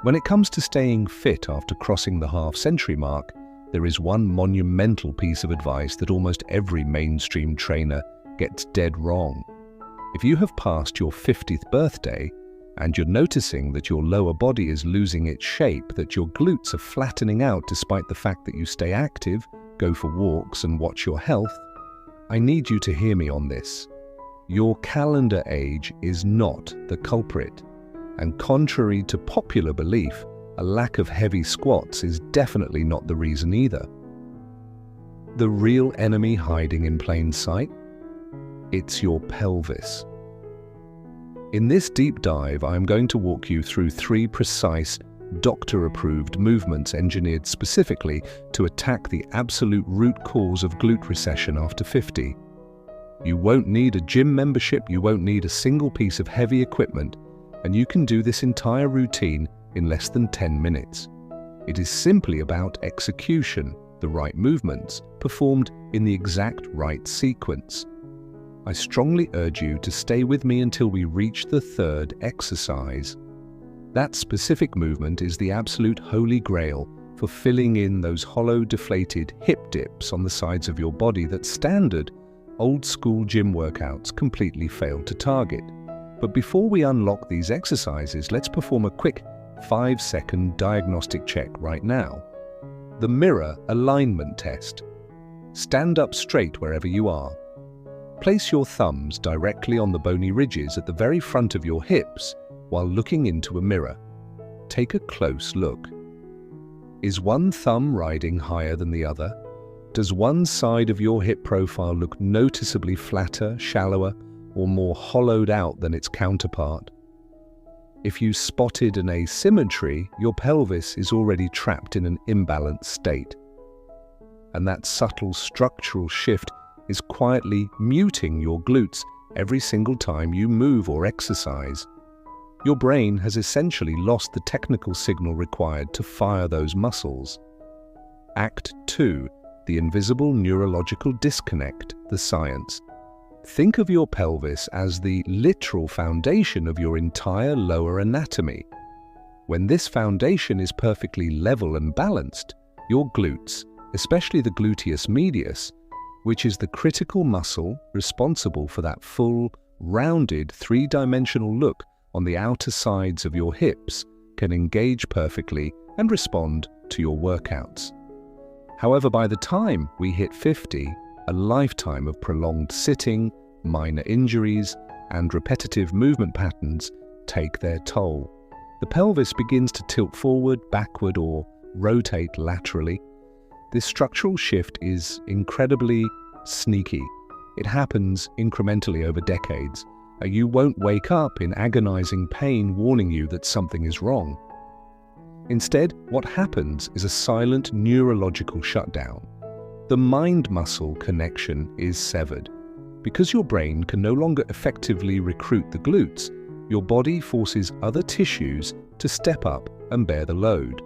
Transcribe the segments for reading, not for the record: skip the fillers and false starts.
When it comes to staying fit after crossing the half-century mark, there is one monumental piece of advice that almost every mainstream trainer gets dead wrong. If you have passed your 50th birthday and you're noticing that your lower body is losing its shape, that your glutes are flattening out despite the fact that you stay active, go for walks and watch your health, I need you to hear me on this. Your calendar age is not the culprit. And contrary to popular belief, a lack of heavy squats is definitely not the reason either. The real enemy hiding in plain sight? It's your pelvis. In this deep dive, I am going to walk you through 3 precise, doctor-approved movements engineered specifically to attack the absolute root cause of glute recession after 50. You won't need a gym membership, you won't need a single piece of heavy equipment, and you can do this entire routine in less than 10 minutes. It is simply about execution, the right movements, performed in the exact right sequence. I strongly urge you to stay with me until we reach the 3rd exercise. That specific movement is the absolute holy grail for filling in those hollow, deflated hip dips on the sides of your body that standard, old-school gym workouts completely fail to target. But before we unlock these exercises, let's perform a quick 5-second diagnostic check right now. The mirror alignment test. Stand up straight wherever you are. Place your thumbs directly on the bony ridges at the very front of your hips while looking into a mirror. Take a close look. Is one thumb riding higher than the other? Does one side of your hip profile look noticeably flatter, shallower, or more hollowed out than its counterpart? If you spotted an asymmetry, your pelvis is already trapped in an imbalanced state. And that subtle structural shift is quietly muting your glutes every single time you move or exercise. Your brain has essentially lost the technical signal required to fire those muscles. Act 2, the invisible neurological disconnect, the science. Think of your pelvis as the literal foundation of your entire lower anatomy. When this foundation is perfectly level and balanced, your glutes, especially the gluteus medius, which is the critical muscle responsible for that full, rounded, 3-dimensional look on the outer sides of your hips, can engage perfectly and respond to your workouts. However, by the time we hit 50, a lifetime of prolonged sitting, minor injuries, and repetitive movement patterns take their toll. The pelvis begins to tilt forward, backward, or rotate laterally. This structural shift is incredibly sneaky. It happens incrementally over decades. You won't wake up in agonizing pain warning you that something is wrong. Instead, what happens is a silent neurological shutdown. The mind-muscle connection is severed. Because your brain can no longer effectively recruit the glutes, your body forces other tissues to step up and bear the load.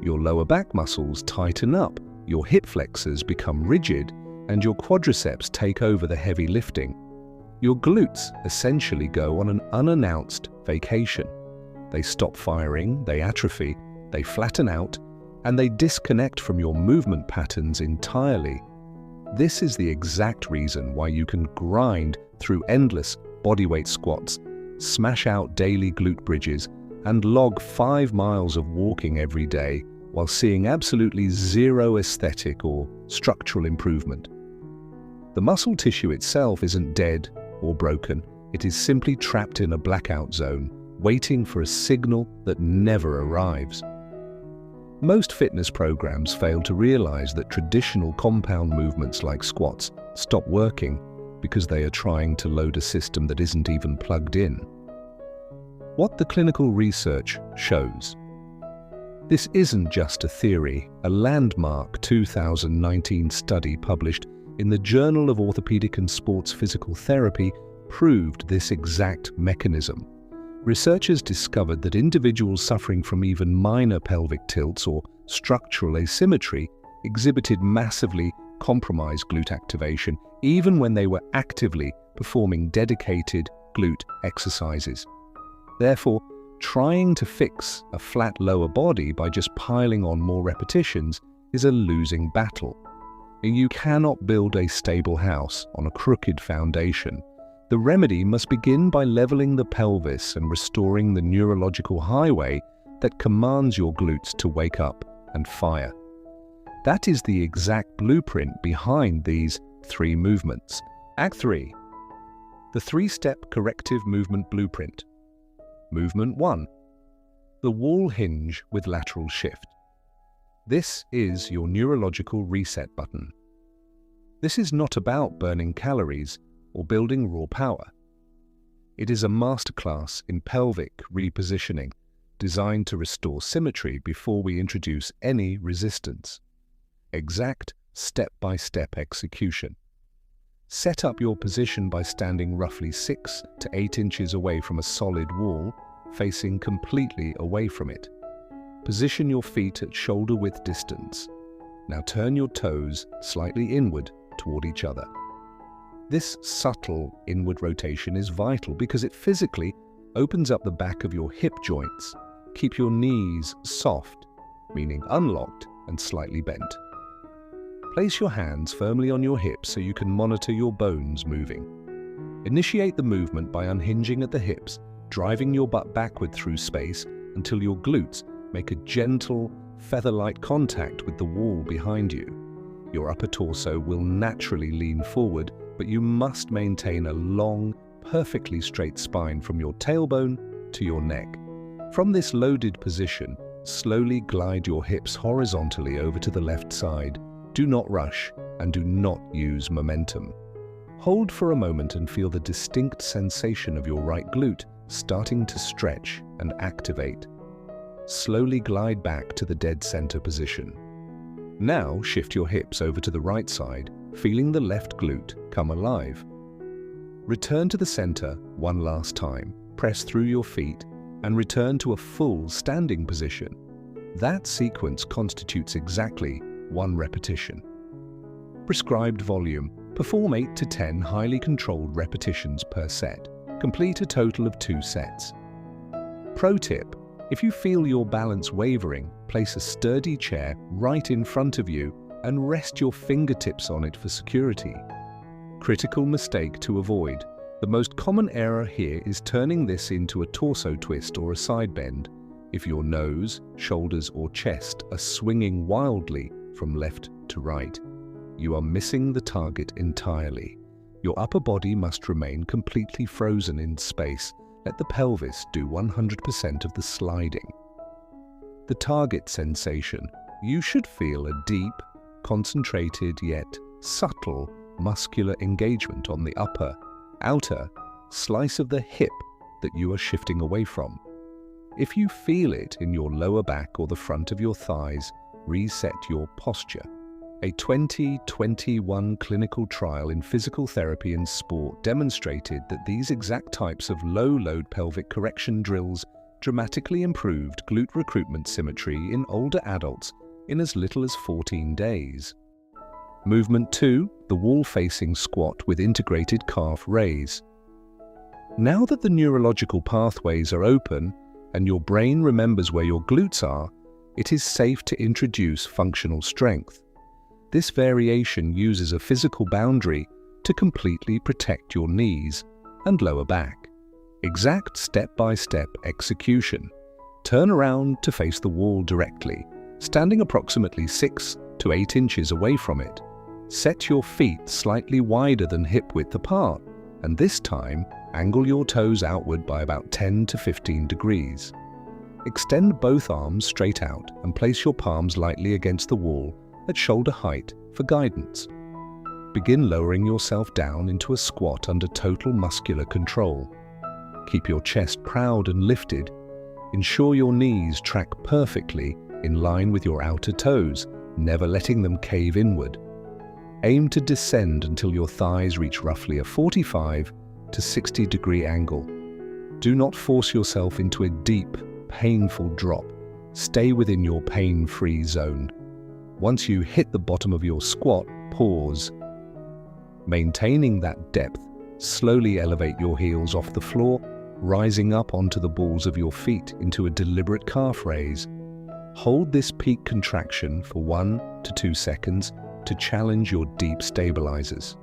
Your lower back muscles tighten up, your hip flexors become rigid, and your quadriceps take over the heavy lifting. Your glutes essentially go on an unannounced vacation. They stop firing, they atrophy, they flatten out, and they disconnect from your movement patterns entirely. This is the exact reason why you can grind through endless bodyweight squats, smash out daily glute bridges, and log 5 miles of walking every day while seeing absolutely zero aesthetic or structural improvement. The muscle tissue itself isn't dead or broken. It is simply trapped in a blackout zone, waiting for a signal that never arrives. Most fitness programs fail to realize that traditional compound movements like squats stop working because they are trying to load a system that isn't even plugged in. What the clinical research shows. This isn't just a theory. A landmark 2019 study published in the Journal of Orthopedic and Sports Physical Therapy proved this exact mechanism. Researchers discovered that individuals suffering from even minor pelvic tilts or structural asymmetry exhibited massively compromised glute activation even when they were actively performing dedicated glute exercises. Therefore, Trying to fix a flat lower body by just piling on more repetitions is a losing battle. You cannot build a stable house on a crooked foundation. The remedy must begin by leveling the pelvis and restoring the neurological highway that commands your glutes to wake up and fire. That is the exact blueprint behind these 3 movements. Act 3. The 3-step corrective movement blueprint. Movement 1. The wall hinge with lateral shift. This is your neurological reset button. This is not about burning calories or building raw power. It is a masterclass in pelvic repositioning, designed to restore symmetry before we introduce any resistance. Exact step-by-step execution. Set up your position by standing roughly 6 to 8 inches away from a solid wall, facing completely away from it. Position your feet at shoulder-width distance. Now turn your toes slightly inward toward each other. This subtle inward rotation is vital because it physically opens up the back of your hip joints. Keep your knees soft, meaning unlocked and slightly bent. Place your hands firmly on your hips so you can monitor your bones moving. Initiate the movement by unhinging at the hips, driving your butt backward through space until your glutes make a gentle, feather-light contact with the wall behind you. Your upper torso will naturally lean forward, but you must maintain a long, perfectly straight spine from your tailbone to your neck. From this loaded position, slowly glide your hips horizontally over to the left side. Do not rush and do not use momentum. Hold for a moment and feel the distinct sensation of your right glute starting to stretch and activate. Slowly glide back to the dead center position. Now shift your hips over to the right side, feeling the left glute come alive. Return to the center one last time, press through your feet, and return to a full standing position. That sequence constitutes exactly 1 repetition. Prescribed volume. Perform 8 to 10 highly controlled repetitions per set. Complete a total of 2 sets. Pro tip: if you feel your balance wavering, place a sturdy chair right in front of you and rest your fingertips on it for security. Critical mistake to avoid. The most common error here is turning this into a torso twist or a side bend. If your nose, shoulders, or chest are swinging wildly from left to right, you are missing the target entirely. Your upper body must remain completely frozen in space. Let the pelvis do 100% of the sliding. The target sensation. You should feel a deep, concentrated yet subtle muscular engagement on the upper, outer slice of the hip that you are shifting away from. If you feel it in your lower back or the front of your thighs, reset your posture. A 2021 clinical trial in physical therapy and sport demonstrated that these exact types of low-load pelvic correction drills dramatically improved glute recruitment symmetry in older adults in as little as 14 days. Movement 2, the wall-facing squat with integrated calf raise. Now that the neurological pathways are open and your brain remembers where your glutes are, it is safe to introduce functional strength. This variation uses a physical boundary to completely protect your knees and lower back. Exact step-by-step execution. Turn around to face the wall directly, standing approximately 6 to 8 inches away from it. Set your feet slightly wider than hip width apart, and this time, angle your toes outward by about 10 to 15 degrees. Extend both arms straight out and place your palms lightly against the wall at shoulder height for guidance. Begin lowering yourself down into a squat under total muscular control. Keep your chest proud and lifted. Ensure your knees track perfectly in line with your outer toes, never letting them cave inward. Aim to descend until your thighs reach roughly a 45 to 60 degree angle. Do not force yourself into a deep, painful drop. Stay within your pain-free zone. Once you hit the bottom of your squat, pause. Maintaining that depth, slowly elevate your heels off the floor rising up onto the balls of your feet into a deliberate calf raise. Hold this peak contraction for 1 to 2 seconds to challenge your deep stabilizers.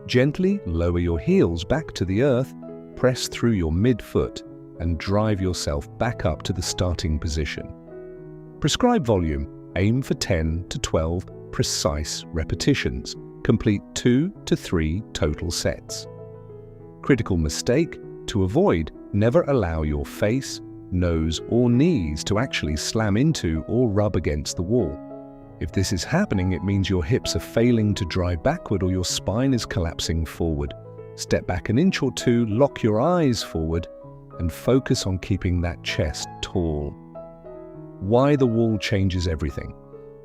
Gently lower your heels back to the earth, press through your midfoot, and drive yourself back up to the starting position. Prescribed volume, aim for 10 to 12 precise repetitions. Complete 2 to 3 total sets. Critical mistake to avoid: never allow your face, nose, or knees to actually slam into or rub against the wall. If this is happening, it means your hips are failing to drive backward or your spine is collapsing forward. Step back an inch or two, lock your eyes forward, and focus on keeping that chest tall. Why the wall changes everything.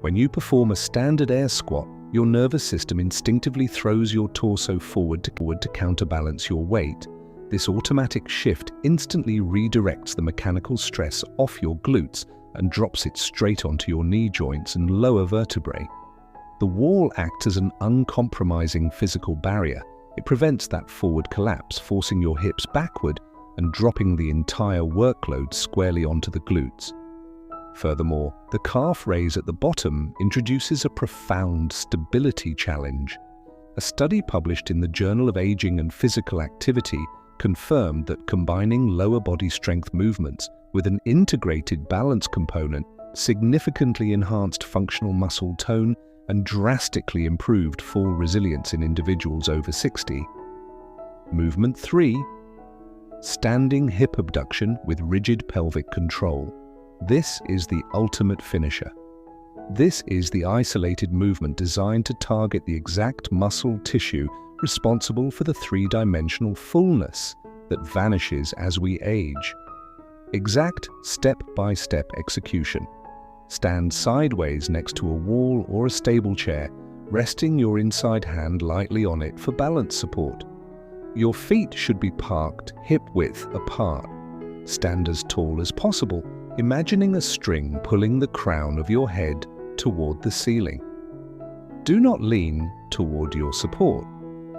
When you perform a standard air squat, your nervous system instinctively throws your torso forward to counterbalance your weight. This automatic shift instantly redirects the mechanical stress off your glutes and drops it straight onto your knee joints and lower vertebrae. The wall acts as an uncompromising physical barrier. It prevents that forward collapse, forcing your hips backward and dropping the entire workload squarely onto the glutes. Furthermore, the calf raise at the bottom introduces a profound stability challenge. A study published in the Journal of Aging and Physical Activity confirmed that combining lower body strength movements with an integrated balance component significantly enhanced functional muscle tone and drastically improved fall resilience in individuals over 60. Movement 3. Standing hip abduction with rigid pelvic control. This is the ultimate finisher. This is the isolated movement designed to target the exact muscle tissue responsible for the three-dimensional fullness that vanishes as we age. Exact step-by-step execution. Stand sideways next to a wall or a stable chair, resting your inside hand lightly on it for balance support. Your feet should be parked hip-width apart. Stand as tall as possible, imagining a string pulling the crown of your head toward the ceiling. Do not lean toward your support.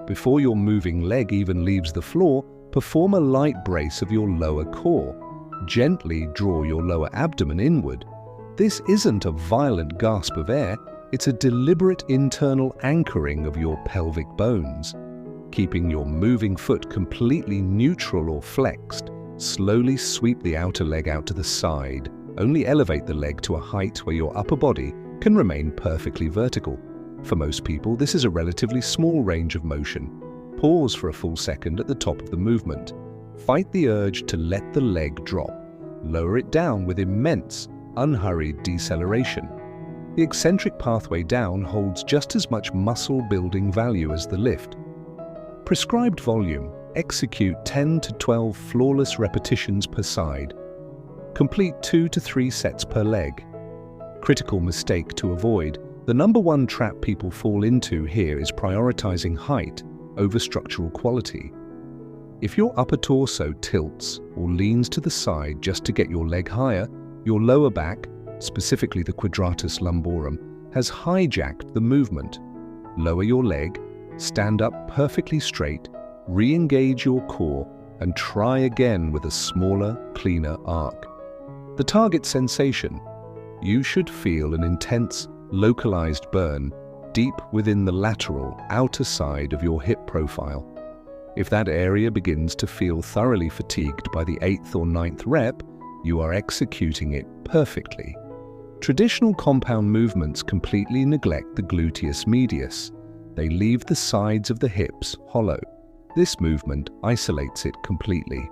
Before your moving leg even leaves the floor, perform a light brace of your lower core. Gently draw your lower abdomen inward. This isn't a violent gasp of air, it's a deliberate internal anchoring of your pelvic bones. Keeping your moving foot completely neutral or flexed, slowly sweep the outer leg out to the side. Only elevate the leg to a height where your upper body can remain perfectly vertical. For most people, this is a relatively small range of motion. Pause for a full second at the top of the movement. Fight the urge to let the leg drop. Lower it down with immense, unhurried deceleration. The eccentric pathway down holds just as much muscle-building value as the lift. Prescribed volume. Execute 10 to 12 flawless repetitions per side. Complete 2 to 3 sets per leg. Critical mistake to avoid. The number one trap people fall into here is prioritizing height over structural quality. If your upper torso tilts or leans to the side just to get your leg higher, your lower back, specifically the quadratus lumborum, has hijacked the movement. Lower your leg, stand up perfectly straight, re-engage your core, and try again with a smaller, cleaner arc. The target sensation. You should feel an intense, localized burn deep within the lateral, outer side of your hip profile. If that area begins to feel thoroughly fatigued by the 8th or 9th rep, you are executing it perfectly. Traditional compound movements completely neglect the gluteus medius. They leave the sides of the hips hollow. This movement isolates it completely.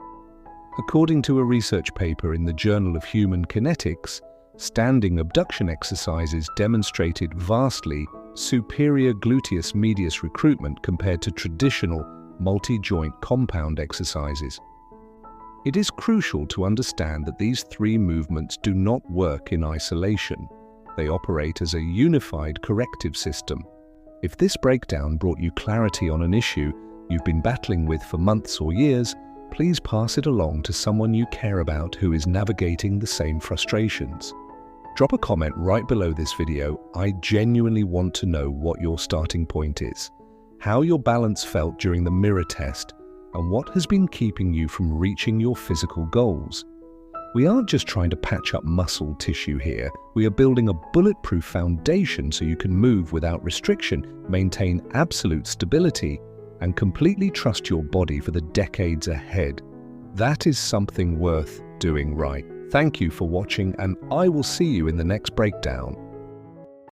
According to a research paper in the Journal of Human Kinetics, standing abduction exercises demonstrated vastly superior gluteus medius recruitment compared to traditional multi-joint compound exercises. It is crucial to understand that these three movements do not work in isolation. They operate as a unified corrective system. If this breakdown brought you clarity on an issue you've been battling with for months or years, please pass it along to someone you care about who is navigating the same frustrations. Drop a comment right below this video. I genuinely want to know what your starting point is, how your balance felt during the mirror test, and what has been keeping you from reaching your physical goals. We aren't just trying to patch up muscle tissue here, we are building a bulletproof foundation so you can move without restriction, maintain absolute stability, and completely trust your body for the decades ahead. That is something worth doing right. Thank you for watching, and I will see you in the next breakdown.